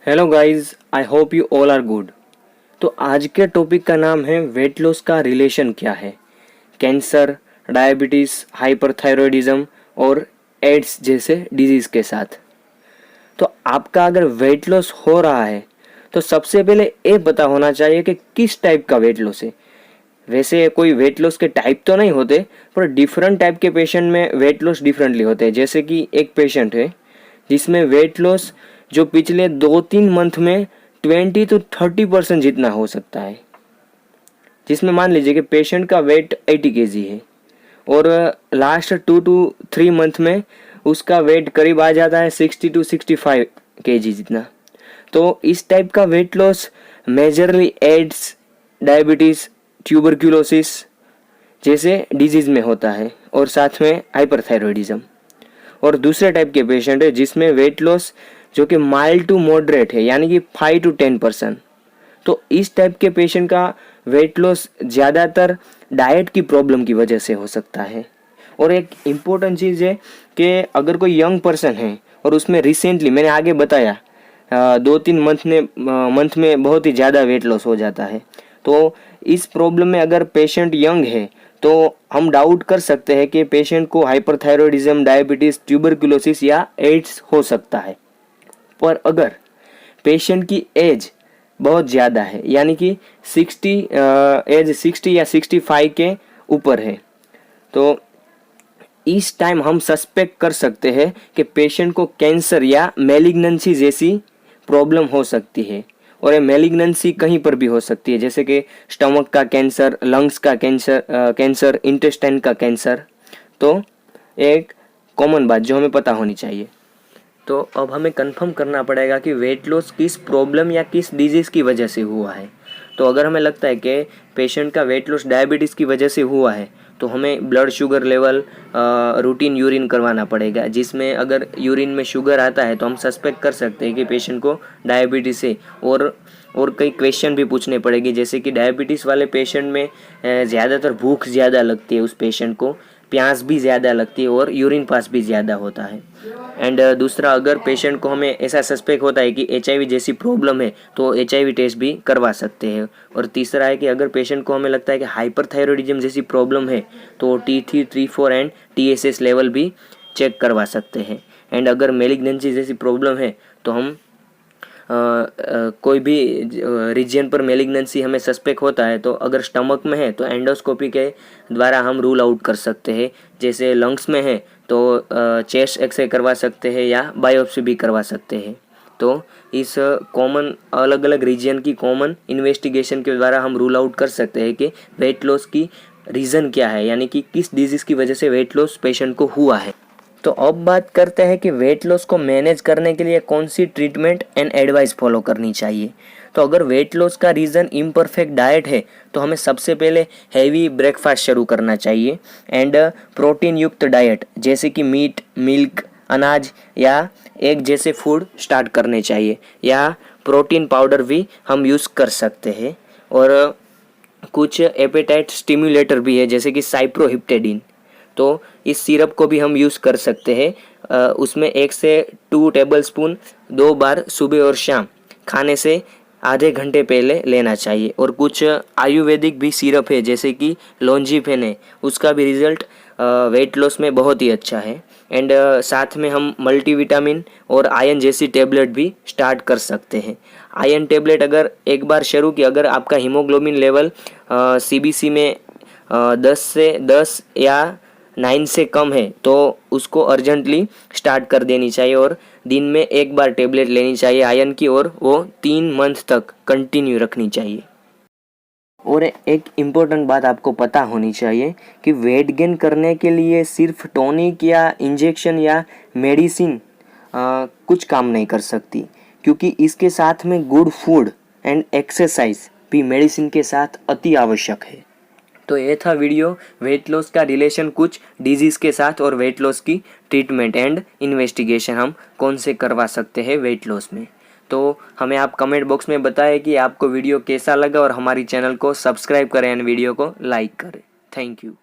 Hello guys, I hope you all are good. तो आज के टॉपिक का नाम है वेट लॉस का रिलेशन क्या है कैंसर, डायबिटीज़, हाइपरथायरॉयडिज्म और एड्स जैसे डिजीज़ के साथ। तो आपका अगर वेट लॉस हो रहा है तो सबसे पहले ये पता होना चाहिए कि किस टाइप का वेट लॉस है। वैसे कोई वेट लॉस के टाइप तो नहीं होते, पर डिफरेंट टाइप के पेशेंट में वेट लॉस डिफरेंटली होते हैं। जैसे कि एक पेशेंट है जिसमें वेट लॉस जो पिछले 2-3 मंथ में 20 to 30% जितना हो सकता है। जिसमें मान लीजिए कि पेशेंट का वेट 80 kg है और लास्ट 2 to 3 मंथ में उसका वेट करीब आ जाता है 60 to 65 kg जितना। तो इस टाइप का weight loss majorly AIDS, diabetes, tuberculosis जैसे डिजीज़ में होता है और साथ में हाइपरथायरॉयडिज्म। और दूसरे टाइप के पेशेंट है जिसमें वेट लॉस जो कि माइल्ड टू मॉडरेट है, यानी कि 5 to 10%। तो इस टाइप के पेशेंट का वेट लॉस ज़्यादातर डाइट की प्रॉब्लम की वजह से हो सकता है। और एक इम्पोर्टेंट चीज़ है कि अगर कोई यंग पर्सन है और उसमें रिसेंटली मैंने आगे बताया 2-3 मंथ में बहुत ही ज़्यादा वेट लॉस हो जाता है, तो इस प्रॉब्लम में अगर पेशेंट यंग है तो हम डाउट कर सकते हैं कि पेशेंट को हाइपरथायरॉयडिज्म, डायबिटीज़, ट्यूबरकुलोसिस या एड्स हो सकता है। पर अगर पेशेंट की एज बहुत ज़्यादा है, यानी कि 60 या 65 के ऊपर है, तो इस टाइम हम सस्पेक्ट कर सकते हैं कि पेशेंट को कैंसर या मैलिग्नेंसी जैसी प्रॉब्लम हो सकती है। और ये मैलिग्नेंसी कहीं पर भी हो सकती है, जैसे कि स्टमक का कैंसर, लंग्स का कैंसर, इंटेस्टाइन का कैंसर। तो एक कॉमन बात जो हमें पता होनी चाहिए। तो अब हमें कंफर्म करना पड़ेगा कि वेट लॉस किस प्रॉब्लम या किस डिजीज़ की वजह से हुआ है। तो अगर हमें लगता है कि पेशेंट का वेट लॉस डायबिटीज़ की वजह से हुआ है तो हमें blood sugar level routine urine करवाना पड़ेगा, जिसमें अगर यूरिन में शुगर आता है तो हम सस्पेक्ट कर सकते हैं कि पेशेंट को डायबिटीज़ है। और कई क्वेश्चन भी पूछने पड़ेंगे, जैसे कि डायबिटीज़ वाले पेशेंट में ज़्यादातर भूख ज़्यादा लगती है, उस पेशेंट को प्यास भी ज़्यादा लगती है और यूरिन पास भी ज़्यादा होता है। एंड दूसरा, अगर पेशेंट को हमें ऐसा सस्पेक्ट होता है कि HIV जैसी प्रॉब्लम है तो HIV टेस्ट भी करवा सकते हैं। और तीसरा है कि अगर पेशेंट को हमें लगता है कि हाइपरथायरॉयडिज्म जैसी प्रॉब्लम है तो T3, T4 and TSH level भी चेक करवा सकते हैं। एंड अगर मैलिग्नेंसी जैसी प्रॉब्लम है तो हम कोई भी रीजन पर मैलिग्नेंसी हमें सस्पेक्ट होता है तो अगर स्टमक में है तो एंडोस्कोपी के द्वारा हम रूल आउट कर सकते हैं। जैसे लंग्स में है तो चेस्ट एक्सरे करवा सकते हैं या बायोप्सी भी करवा सकते हैं। तो इस कॉमन अलग अलग रीजन की कॉमन इन्वेस्टिगेशन के द्वारा हम रूल आउट कर सकते हैं कि वेट लॉस की रीज़न क्या है, यानी कि किस डिजीज़ की वजह से वेट लॉस पेशेंट को हुआ है। तो अब बात करते हैं कि वेट लॉस को मैनेज करने के लिए कौन seed treatment and advice follow करनी चाहिए। तो अगर वेट लॉस का रीज़न इम्परफेक्ट डाइट है तो हमें सबसे पहले हैवी ब्रेकफास्ट शुरू करना चाहिए एंड प्रोटीन युक्त डाइट जैसे कि मीट, मिल्क, अनाज या एग जैसे फूड स्टार्ट करने चाहिए, या प्रोटीन पाउडर भी हम यूज़ कर सकते हैं। और कुछ एपेटाइट स्टिम्युलेटर भी है जैसे कि साइप्रोहिप्टेडिन, तो इस सिरप को भी हम यूज़ कर सकते हैं। उसमें 1 से 2 टेबलस्पून 2 बार सुबह और शाम खाने से आधे घंटे पहले लेना चाहिए। और कुछ आयुर्वेदिक भी सिरप है जैसे कि लॉन्जिफेन है, उसका भी रिज़ल्ट वेट लॉस में बहुत ही अच्छा है। एंड साथ में हम मल्टीविटामिन और आयरन जैसी टेबलेट भी स्टार्ट कर सकते हैं। आयरन टेबलेट अगर एक बार शुरू की, अगर आपका हीमोग्लोबिन लेवल CBC में 10 या 9 से कम है तो उसको अर्जेंटली स्टार्ट कर देनी चाहिए और दिन में एक बार टेबलेट लेनी चाहिए आयरन की, और वो 3 मंथ तक कंटिन्यू रखनी चाहिए। और एक इम्पोर्टेंट बात आपको पता होनी चाहिए कि वेट गेन करने के लिए सिर्फ टॉनिक या इंजेक्शन या मेडिसिन कुछ काम नहीं कर सकती, क्योंकि इसके साथ में गुड फूड एंड एक्सरसाइज भी मेडिसिन के साथ अति आवश्यक है। तो ये था वीडियो वेट लॉस का रिलेशन कुछ डिजीज़ के साथ और वेट लॉस की ट्रीटमेंट एंड इन्वेस्टिगेशन हम कौन से करवा सकते हैं वेट लॉस में। तो हमें आप कमेंट बॉक्स में बताएं कि आपको वीडियो कैसा लगा और हमारी चैनल को सब्सक्राइब करें एंड वीडियो को लाइक करें। Thank you.